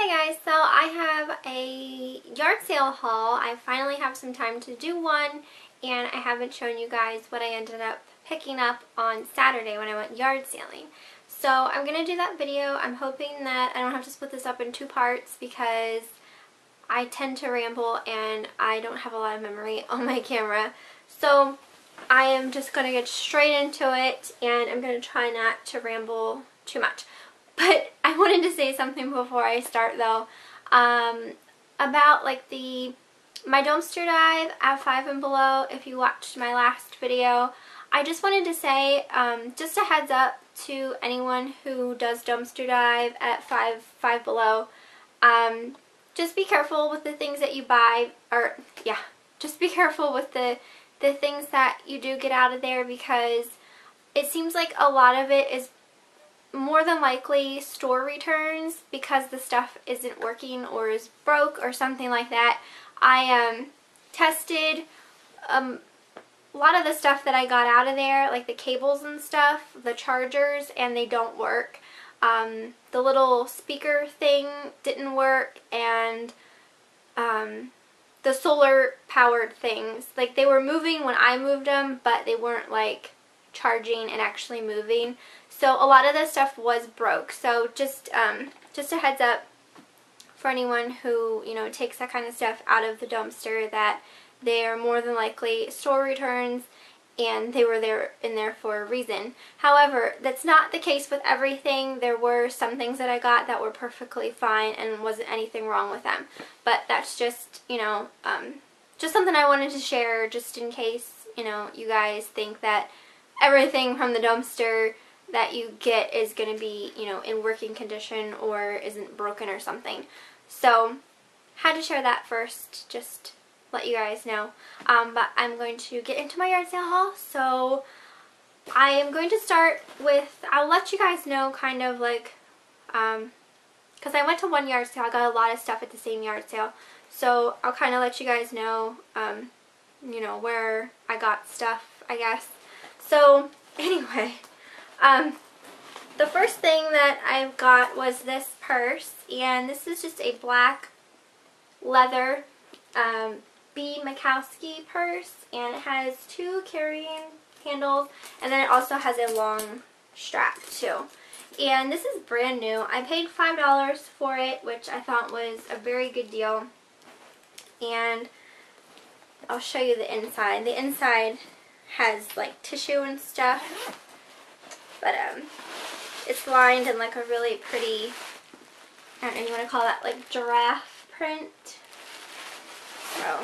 Hey guys, so I have a yard sale haul. I finally have some time to do one, and I haven't shown you guys what I ended up picking up on Saturday when I went yard sailing. So I'm going to do that video. I'm hoping that I don't have to split this up in two parts because I tend to ramble and I don't have a lot of memory on my camera. So I am just going to get straight into it, and I'm going to try not to ramble too much. But I wanted to say something before I start though, about like my dumpster dive at 5 and below. If you watched my last video, I just wanted to say, just a heads up to anyone who does dumpster dive at 5 below, just be careful with the things that you buy, or yeah, just be careful with the things that you do get out of there, because it seems like a lot of it is more than likely store returns because the stuff isn't working or is broke or something like that. I tested a lot of the stuff that I got out of there, like the cables and stuff, the chargers, and they don't work. The little speaker thing didn't work, and the solar powered things, like they were moving when I moved them, but they weren't like charging and actually moving. So a lot of this stuff was broke. So just a heads up for anyone who, you know, takes that kind of stuff out of the dumpster, that they are more than likely store returns and they were in there for a reason. However, that's not the case with everything. There were some things that I got that were perfectly fine and wasn't anything wrong with them. But that's just, you know, just something I wanted to share, just in case, you know, you guys think that everything from the dumpster that you get is going to be, you know, in working condition or isn't broken or something. So, had to share that first, just let you guys know. But I'm going to get into my yard sale haul. So, I am going to start with, I'll let you guys know kind of like, because I went to one yard sale, I got a lot of stuff at the same yard sale. So, I'll kind of let you guys know, you know, where I got stuff, I guess. So, anyway, the first thing that I got was this purse, and this is just a black leather Makowsky purse, and it has two carrying handles, and then it also has a long strap too. And this is brand new. I paid $5 for it, which I thought was a very good deal. And I'll show you the inside. The inside has like tissue and stuff, but it's lined in like a really pretty, I don't know, you want to call that like giraffe print. So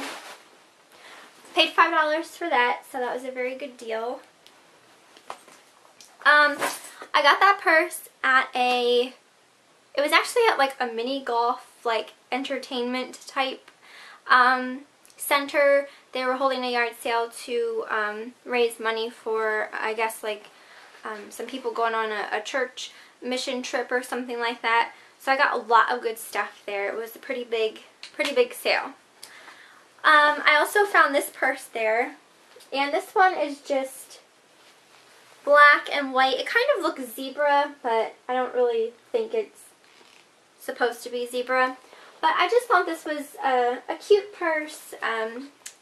paid $5 for that, so that was a very good deal. I got that purse at it was actually at like a mini golf like entertainment type center. They were holding a yard sale to raise money for, I guess, like some people going on a church mission trip or something like that. So I got a lot of good stuff there. It was a pretty big sale. I also found this purse there, and this one is just black and white. It kind of looks zebra, but I don't really think it's supposed to be zebra. But I just thought this was a cute purse.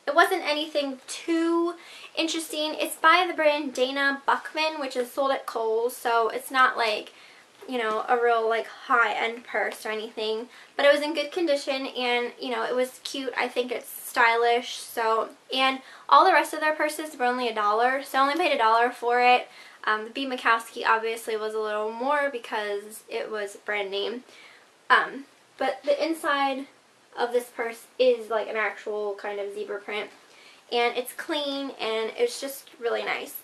It wasn't anything too interesting. It's by the brand Dana Buckman, which is sold at Kohl's, so it's not like, you know, a real like high-end purse or anything. But it was in good condition, and, you know, it was cute. I think it's stylish. So, and all the rest of their purses were only $1, so I only paid $1 for it. The Makowsky obviously was a little more because it was brand name. But the inside of this purse is like an actual kind of zebra print, and it's clean and it's just really nice.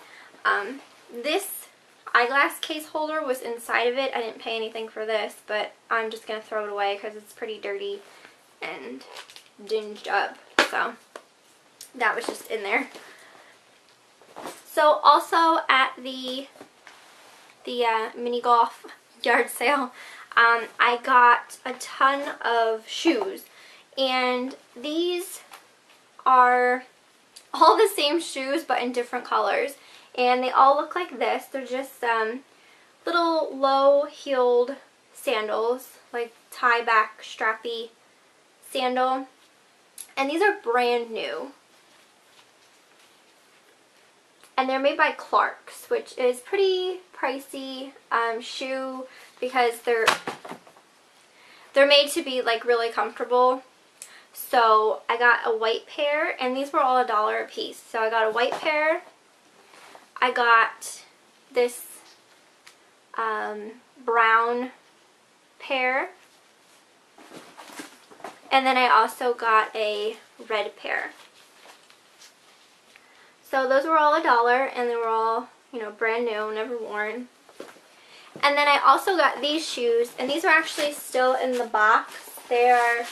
This eyeglass case holder was inside of it. I didn't pay anything for this, but I'm just going to throw it away because it's pretty dirty and dinged up, so that was just in there. So also at the mini golf yard sale, I got a ton of shoes, and these are all the same shoes but in different colors, and they all look like this. They're just little low-heeled sandals, like tie back strappy sandal. And these are brand new. And they're made by Clark's, which is pretty pricey shoe because they're made to be like really comfortable. So I got a white pair, and these were all $1 a piece. So I got a white pair. I got this brown pair, and then I also got a red pair. So those were all $1, and they were all, you know, brand new, never worn. And then I also got these shoes, and these are actually still in the box. They are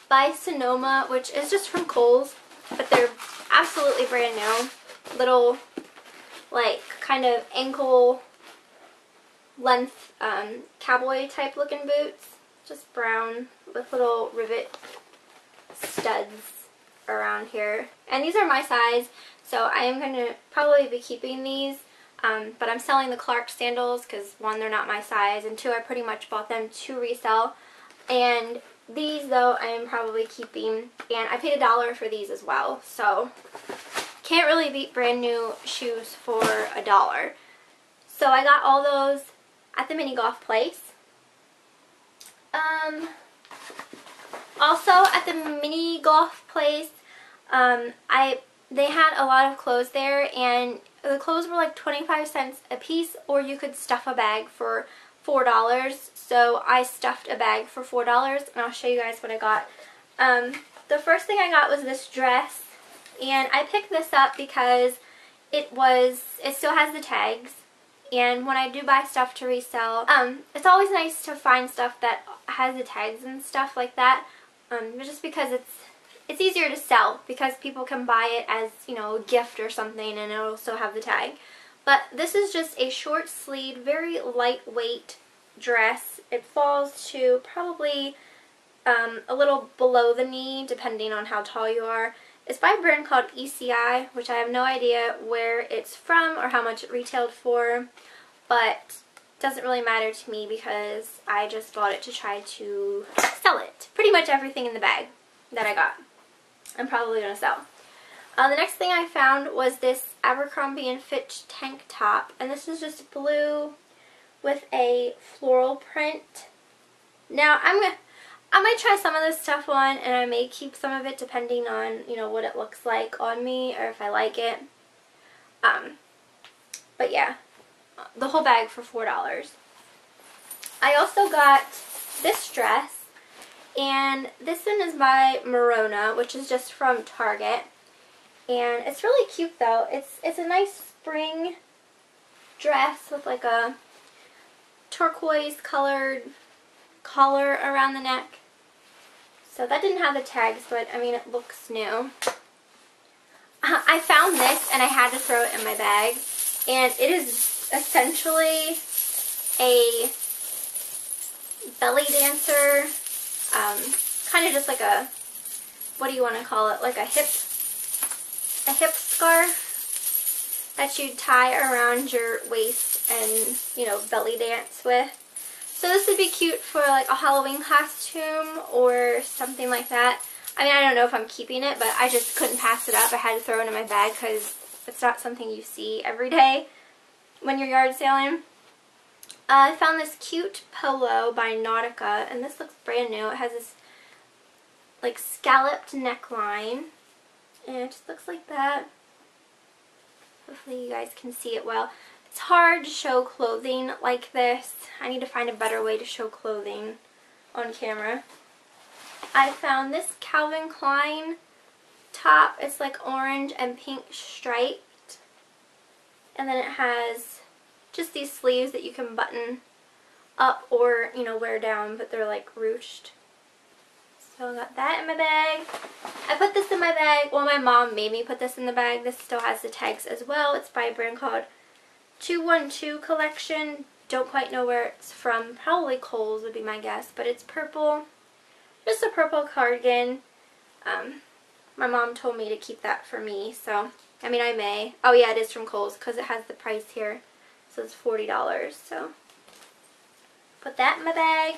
by Sonoma, which is just from Kohl's, but they're absolutely brand new. Little, like, kind of ankle length cowboy type looking boots. Just brown with little rivet studs around here. And these are my size, so I am going to probably be keeping these. But I'm selling the Clark's sandals because, one, they're not my size, and two, I pretty much bought them to resell. And these, though, I am probably keeping, and I paid $1 for these as well. So can't really beat brand new shoes for $1. So I got all those at the mini golf place. Also at the mini golf place, they had a lot of clothes there, and the clothes were like 25 cents a piece, or you could stuff a bag for $4. So I stuffed a bag for $4, and I'll show you guys what I got. The first thing I got was this dress, and I picked this up because it still has the tags. And when I do buy stuff to resell, it's always nice to find stuff that has the tags and stuff like that, just because it's easier to sell because people can buy it as, you know, a gift or something, and it'll also have the tag. But this is just a short sleeved, very lightweight dress. It falls to probably a little below the knee, depending on how tall you are. It's by a brand called ECI, which I have no idea where it's from or how much it retailed for, but it doesn't really matter to me because I just bought it to try to sell it. Pretty much everything in the bag that I got, I'm probably going to sell. The next thing I found was this Abercrombie & Fitch tank top, and this is just blue with a floral print. Now I might try some of this stuff on, and I may keep some of it depending on, you know, what it looks like on me or if I like it. But yeah, the whole bag for $4. I also got this dress, and this one is by Morona, which is just from Target. And it's really cute though. It's a nice spring dress with like a turquoise colored collar around the neck. So that didn't have the tags, but I mean, it looks new. I found this and I had to throw it in my bag. And it is essentially a belly dancer, kind of just like a, what do you want to call it, like a hip scarf that you tie around your waist and, you know, belly dance with. So this would be cute for like a Halloween costume or something like that. I mean, I don't know if I'm keeping it, but I just couldn't pass it up. I had to throw it in my bag because it's not something you see every day when you're yard sailing. I found this cute polo by Nautica, and this looks brand new. It has this like scalloped neckline, and it just looks like that. Hopefully you guys can see it well. It's hard to show clothing like this. I need to find a better way to show clothing on camera. I found this Calvin Klein top. It's like orange and pink striped. And then it has just these sleeves that you can button up or, you know, wear down, but they're like ruched. So I got that in my bag. I put this in my bag. Well, my mom made me put this in the bag. This still has the tags as well. It's by a brand called 212 Collection. Don't quite know where it's from. Probably Kohl's would be my guess, but it's purple. Just a purple cardigan. My mom told me to keep that for me, so I mean, I may. Oh yeah, it is from Kohl's because it has the price here. So it's $40, so put that in my bag.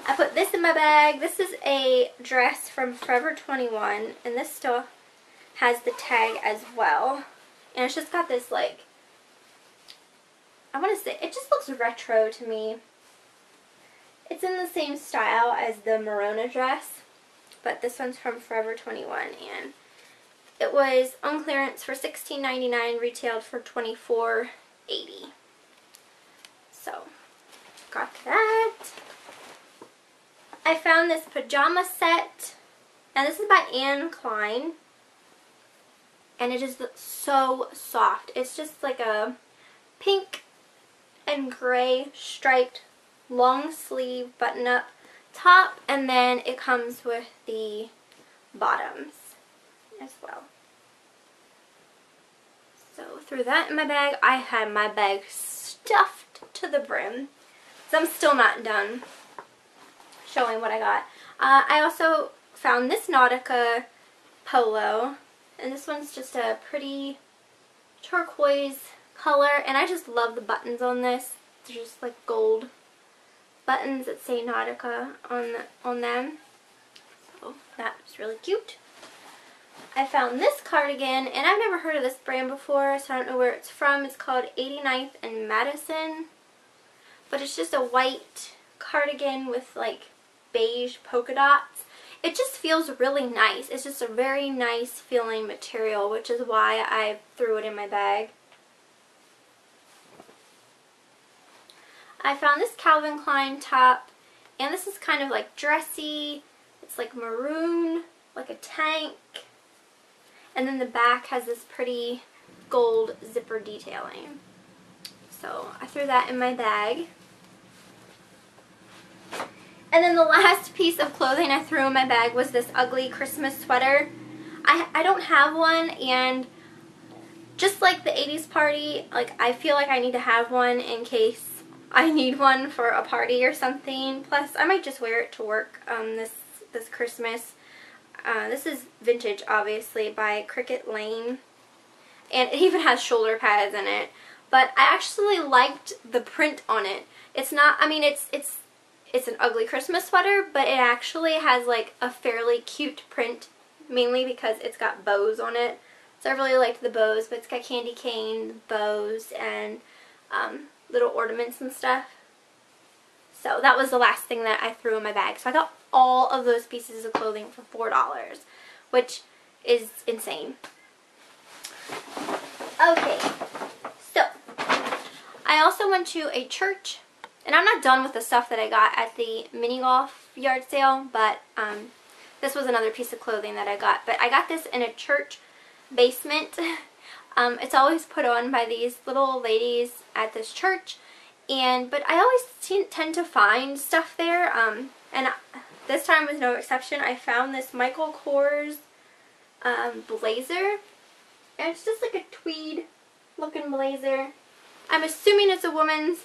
I put this in my bag. This is a dress from Forever 21, and this still has the tag as well. And it's just got this, like, I want to say, it just looks retro to me. It's in the same style as the Morona dress, but this one's from Forever 21, and it was on clearance for $16.99, retailed for $24.80. So, got that. I found this pajama set, and this is by Anne Klein, and it is so soft. It's just like a pink and gray striped long sleeve button up top, and then it comes with the bottoms as well. So threw that in my bag. I had my bag stuffed to the brim, so I'm still not done showing what I got. I also found this Nautica polo, and this one's just a pretty turquoise color, and I just love the buttons on this. They're just like gold buttons that say Nautica on them. So that's really cute. I found this cardigan, and I've never heard of this brand before, so I don't know where it's from. It's called 89th and Madison, but it's just a white cardigan with like beige polka dots. It just feels really nice. It's just a very nice feeling material, which is why I threw it in my bag. I found this Calvin Klein top, and this is kind of like dressy. It's like maroon, like a tank. And then the back has this pretty gold zipper detailing. So I threw that in my bag. And then the last piece of clothing I threw in my bag was this ugly Christmas sweater. I don't have one, and just like the 80s party, like I feel like I need to have one in case I need one for a party or something. Plus, I might just wear it to work this Christmas. This is vintage, obviously, by Cricket Lane, and it even has shoulder pads in it. But I actually liked the print on it. It's not, I mean, it's an ugly Christmas sweater, but it actually has like a fairly cute print, mainly because it's got bows on it. So I really liked the bows, but it's got candy cane bows and little ornaments and stuff. So that was the last thing that I threw in my bag. So I got all of those pieces of clothing for $4, which is insane. Okay, so I also went to a church, and I'm not done with the stuff that I got at the mini golf yard sale, but this was another piece of clothing that I got. But I got this in a church basement. It's always put on by these little ladies at this church, but I always tend to find stuff there, and this time was no exception. I found this Michael Kors blazer, and it's just like a tweed looking blazer. I'm assuming it's a woman's,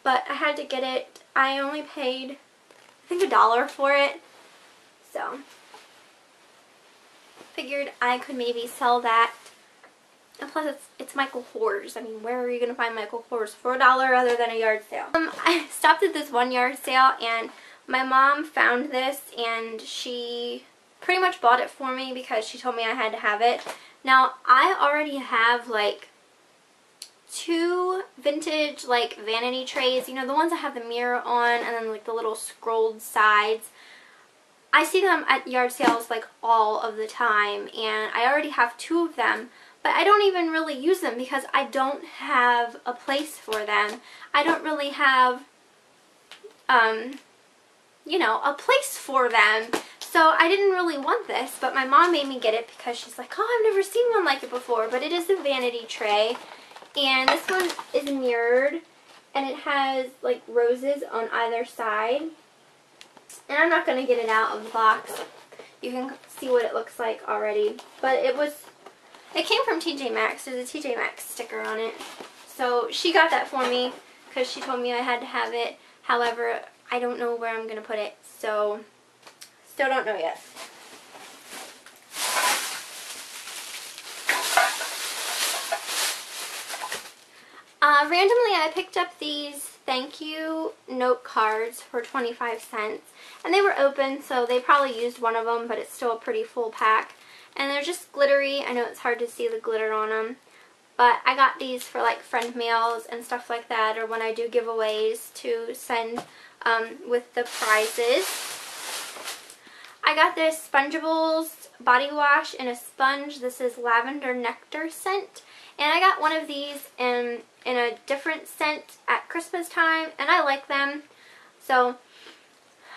but I had to get it. I only paid, I think, $1 for it, so figured I could maybe sell that. And plus, it's Michael Kors. I mean, where are you going to find Michael Kors for $1 other than a yard sale? I stopped at this one yard sale, and my mom found this, and she pretty much bought it for me because she told me I had to have it. Now, I already have, like, 2 vintage, like, vanity trays. You know, the ones that have the mirror on and then, like, the little scrolled sides. I see them at yard sales, like, all of the time, and I already have 2 of them. But I don't even really use them because I don't have a place for them. I don't really have, you know, a place for them. So I didn't really want this, but my mom made me get it because she's like, oh, I've never seen one like it before. But it is a vanity tray, and this one is mirrored, and it has, like, roses on either side. And I'm not going to get it out of the box. You can see what it looks like already. But it came from TJ Maxx. There's a TJ Maxx sticker on it. So she got that for me because she told me I had to have it. However, I don't know where I'm going to put it. So, still don't know yet. Randomly, I picked up these thank you note cards for 25 cents. And they were open, so they probably used one of them, but it's still a pretty full pack. And they're just glittery. I know it's hard to see the glitter on them. But I got these for like friend mails and stuff like that, or when I do giveaways to send with the prizes. I got this Spongeables body wash in a sponge. This is lavender nectar scent. And I got one of these in a different scent at Christmas time, and I like them. So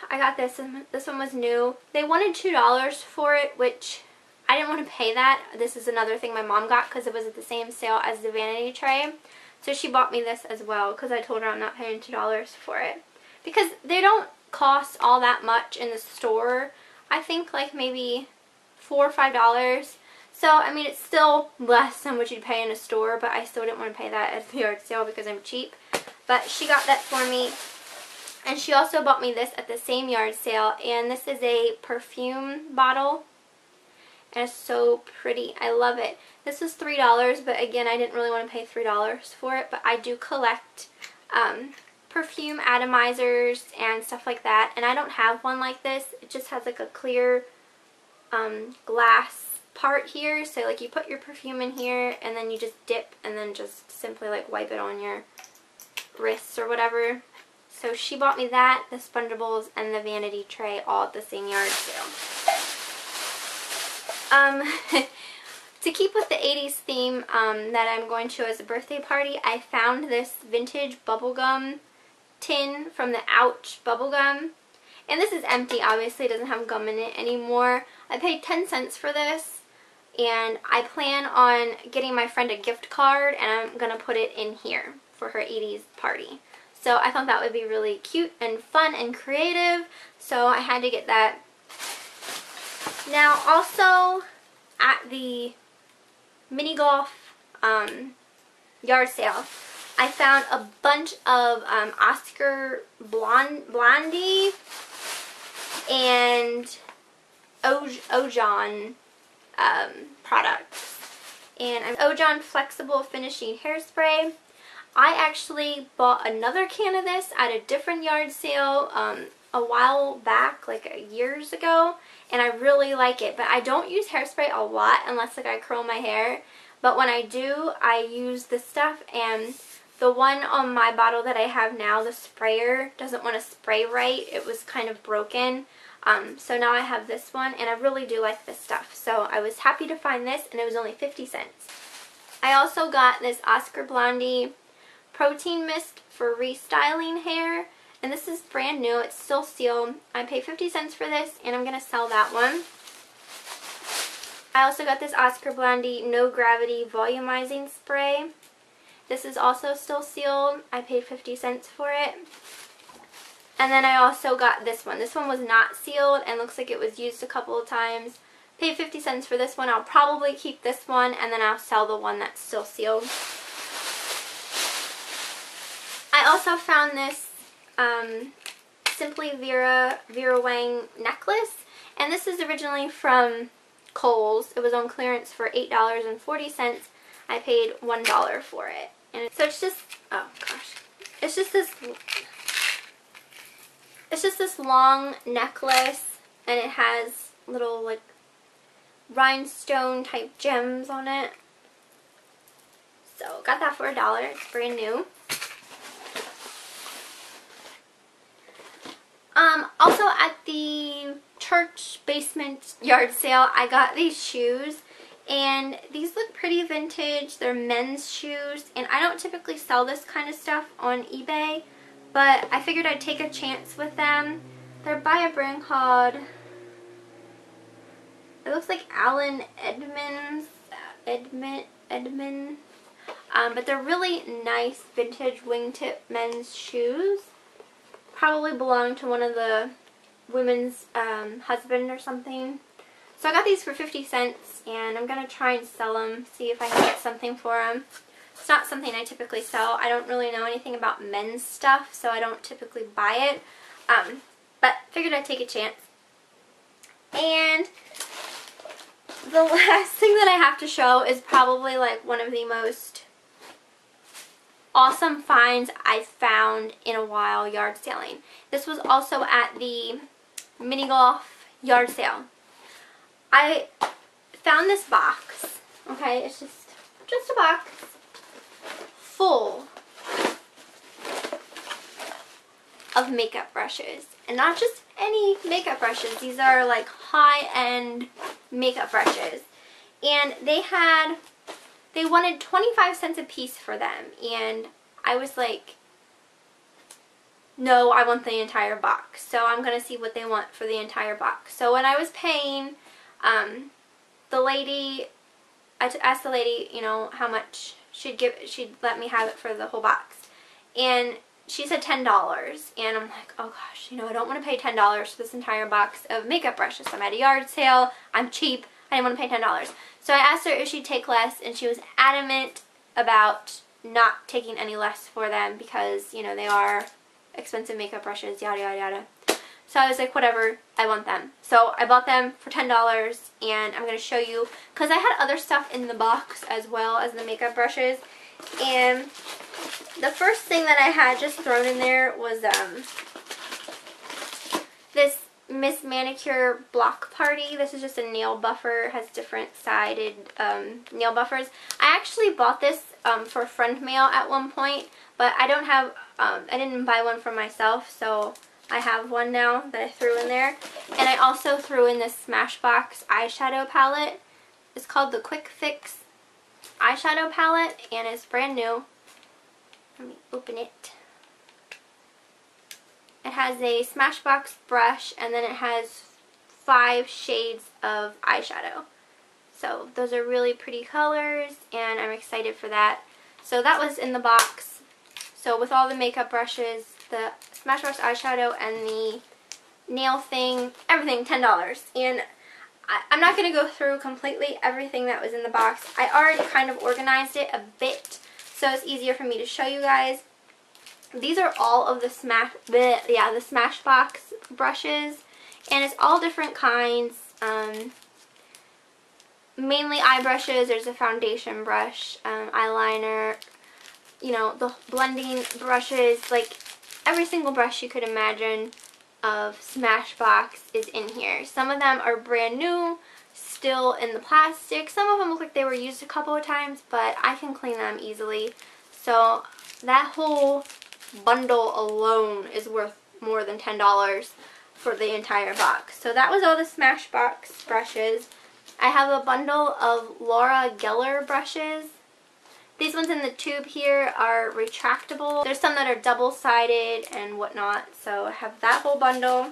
I got this, and this one was new. They wanted $2 for it, which I didn't want to pay that. This is another thing my mom got because it was at the same sale as the vanity tray. So she bought me this as well because I told her I'm not paying $2 for it. Because they don't cost all that much in the store. I think like maybe $4 or $5. So, I mean, it's still less than what you'd pay in a store, but I still didn't want to pay that at the yard sale because I'm cheap. But she got that for me. And she also bought me this at the same yard sale. And this is a perfume bottle. And it's so pretty. I love it. This was $3, but again, I didn't really want to pay $3 for it. But I do collect perfume atomizers and stuff like that. And I don't have one like this. It just has like a clear glass part here, so like you put your perfume in here and then you just dip and then just simply like wipe it on your wrists or whatever. So she bought me that, the Spongeables, and the vanity tray all at the same yard sale. To keep with the 80s theme that I'm going to as a birthday party, I found this vintage bubblegum tin from the Ouch bubblegum. And this is empty, obviously, it doesn't have gum in it anymore. I paid 10 cents for this. And I plan on getting my friend a gift card, and I'm going to put it in here for her 80s party. So I thought that would be really cute and fun and creative, so I had to get that. Now also at the mini golf yard sale, I found a bunch of Oscar Blondie and Ojon products. And I'm Ojon Flexible Finishing Hairspray. I actually bought another can of this at a different yard sale a while back, like years ago, and I really like it. But I don't use hairspray a lot unless like I curl my hair. But when I do, I use this stuff, and the one on my bottle that I have now, the sprayer, doesn't want to spray right. It was kind of broken. So now I have this one, and I really do like this stuff. So I was happy to find this, and it was only 50 cents. I also got this Oscar Blondie Protein Mist for restyling hair, and this is brand new. It's still sealed. I paid 50 cents for this, and I'm going to sell that one. I also got this Oscar Blondie No Gravity Volumizing Spray. This is also still sealed. I paid 50 cents for it. And then I also got this one. This one was not sealed and looks like it was used a couple of times. Paid 50 cents for this one. I'll probably keep this one, and then I'll sell the one that's still sealed. I also found this Simply Vera Wang necklace. And this is originally from Kohl's. It was on clearance for $8.40. I paid $1 for it. And so it's just, oh gosh. It's just this long necklace, and it has little like rhinestone type gems on it. So got that for $1. It's brand new. Also at the church basement yard sale, I got these shoes, and these look pretty vintage. They're men's shoes, and I don't typically sell this kind of stuff on eBay, but I figured I'd take a chance with them. They're by a brand called, it looks like Allen Edmonds, but they're really nice vintage wingtip men's shoes. Probably belong to one of the women's husband or something. So I got these for 50 cents, and I'm going to try and sell them, see if I can get something for them. It's not something I typically sell. I don't really know anything about men's stuff, so I don't typically buy it. But figured I'd take a chance. And the last thing that I have to show is probably like one of the most awesome finds I've found in a while yard selling. This was also at the mini golf yard sale. I found this box, okay, it's just a box full of makeup brushes. And not just any makeup brushes, these are like high-end makeup brushes. And they wanted 25 cents a piece for them, and I was like, no, I want the entire box. So I'm gonna see what they want for the entire box. So when I was paying, the lady, I asked the lady, you know, how much she'd let me have it for the whole box, and she said $10, and I'm like, oh gosh, you know, I don't want to pay $10 for this entire box of makeup brushes. I'm at a yard sale, I'm cheap, I didn't want to pay $10. So I asked her if she'd take less, and she was adamant about not taking any less for them because, you know, they are expensive makeup brushes, yada yada yada. So I was like, whatever, I want them. So I bought them for $10, and I'm going to show you, because I had other stuff in the box as well as the makeup brushes. And the first thing that I had just thrown in there was this Miss Manicure Block Party. This is just a nail buffer. It has different sided nail buffers. I actually bought this for friend mail at one point, but I don't have, I didn't buy one for myself, so I have one now that I threw in there. And I also threw in this Smashbox eyeshadow palette. It's called the Quick Fix eyeshadow palette, and it's brand new. Let me open it. It has a Smashbox brush, and then it has 5 shades of eyeshadow. So those are really pretty colors, and I'm excited for that. So that was in the box. So with all the makeup brushes, the Smashbox eyeshadow, and the nail thing, everything $10. And I'm not going to go through completely everything that was in the box. I already kind of organized it a bit, so it's easier for me to show you guys. These are all of the Smashbox brushes, and it's all different kinds. Mainly eye brushes. There's a foundation brush, eyeliner, you know, the blending brushes, like every single brush you could imagine of Smashbox is in here. Some of them are brand new, still in the plastic. Some of them look like they were used a couple of times, but I can clean them easily. So that whole bundle alone is worth more than $10 for the entire box. So that was all the Smashbox brushes. I have a bundle of Laura Geller brushes. These ones in the tube here are retractable. There's some that are double-sided and whatnot, so I have that whole bundle.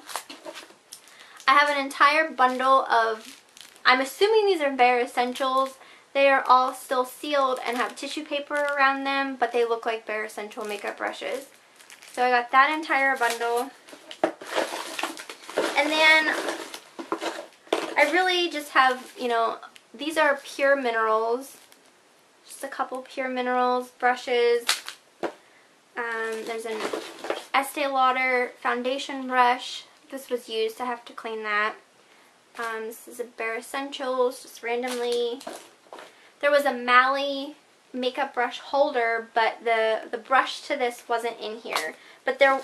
I have an entire bundle of, I'm assuming these are Bare Essentials. They are all still sealed and have tissue paper around them, but they look like Bare Essential makeup brushes. So I got that entire bundle. And then I really just have, you know, these are Pure Minerals. Just a couple Pure Minerals brushes. There's an Estee Lauder foundation brush. This was used, I have to clean that. This is a Bare Essentials, just randomly. There was a Mally makeup brush holder, but the brush to this wasn't in here. But there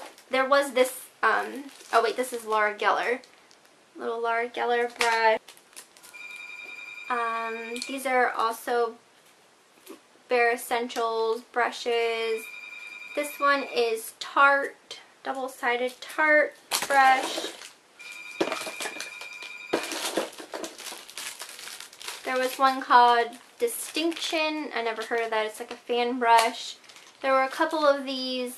was this, oh wait, this is Laura Geller. Little Laura Geller brush. These are also Bare Essentials brushes. This one is Tarte, double-sided Tarte brush. There was one called Distinction. I never heard of that. It's like a fan brush. There were a couple of these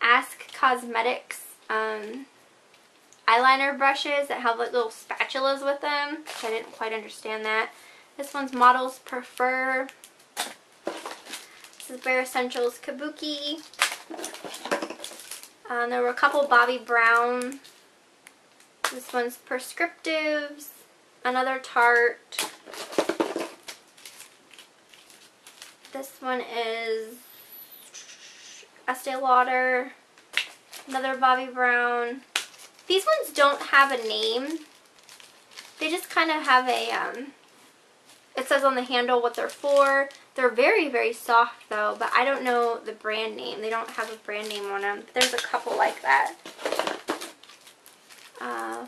Ask Cosmetics eyeliner brushes that have like little spatulas with them. I didn't quite understand that. This one's Models Prefer. This is Bare Essentials Kabuki. There were a couple Bobbi Brown. This one's Prescriptives. Another Tarte. This one is Estee Lauder. Another Bobbi Brown. These ones don't have a name. They just kind of have a, it says on the handle what they're for. They're very, very soft though, but I don't know the brand name. They don't have a brand name on them. There's a couple like that.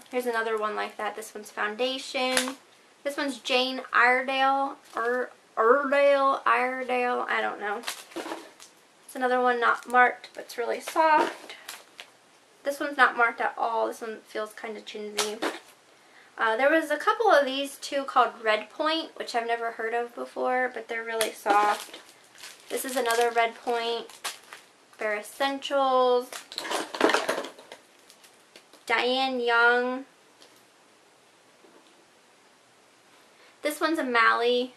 Here's another one like that. This one's foundation. This one's Jane Iredale, Iredale, I don't know. It's another one not marked, but it's really soft. This one's not marked at all. This one feels kind of chinsy. There was a couple of these too called Red Point, which I've never heard of before, but they're really soft. This is another Red Point. Bare Essentials. Diane Young. This one's a Mally.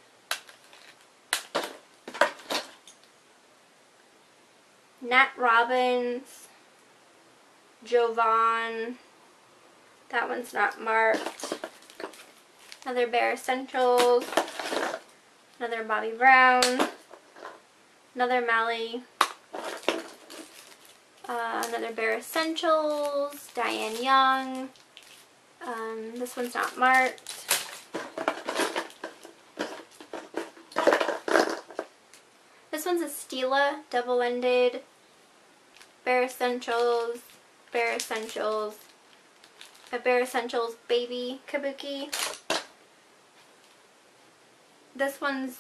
Nat Robbins. Jovan. That one's not marked. Another Bare Essentials. Another Bobbi Brown. Another Mally. Another Bare Essentials. Diane Young. This one's not marked. This one's a Stila double-ended. Bare Essentials. Bare Essentials. A Bare Essentials Baby Kabuki. This one's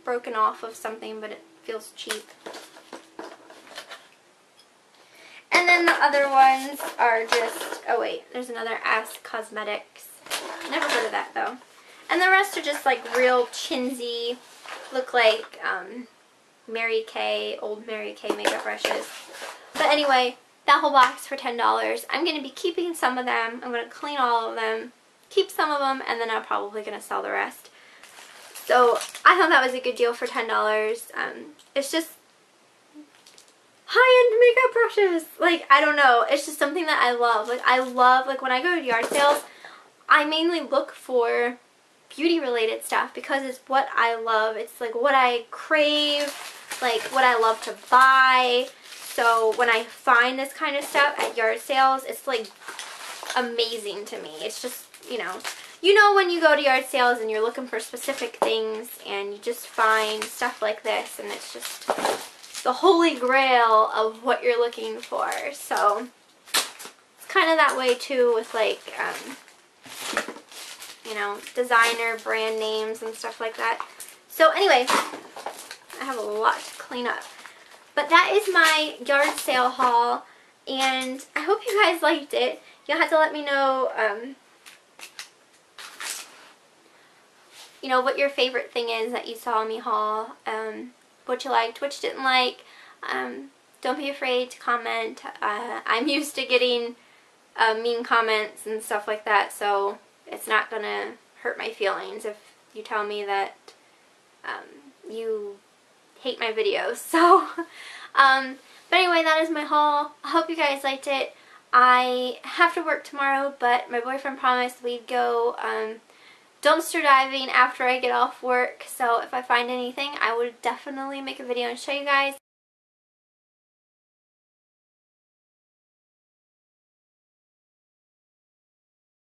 broken off of something, but it feels cheap. And then the other ones are just, oh wait, there's another Ask Cosmetics. Never heard of that though. And the rest are just like real chinsy, look like Mary Kay, old Mary Kay makeup brushes. But anyway, that whole box for $10. I'm going to be keeping some of them. I'm going to clean all of them, keep some of them, and then I'm probably going to sell the rest. So I thought that was a good deal for $10. It's just high-end makeup brushes. Like, I don't know. It's just something that I love. Like, I love, like, when I go to yard sales, I mainly look for beauty-related stuff because it's what I love. It's, like, what I crave, like, what I love to buy. So when I find this kind of stuff at yard sales, it's, like, amazing to me. It's just, you know when you go to yard sales and you're looking for specific things and you just find stuff like this and it's just the holy grail of what you're looking for. So it's kind of that way too with like, you know, designer brand names and stuff like that. So anyway, I have a lot to clean up. But that is my yard sale haul, and I hope you guys liked it. You'll have to let me know, you know, what your favorite thing is that you saw me haul, what you liked, what you didn't like. Don't be afraid to comment. I'm used to getting mean comments and stuff like that, so it's not going to hurt my feelings if you tell me that you hate my videos. So, but anyway, that is my haul. I hope you guys liked it. I have to work tomorrow, but my boyfriend promised we'd go dumpster diving after I get off work. So if I find anything, I would definitely make a video and show you guys.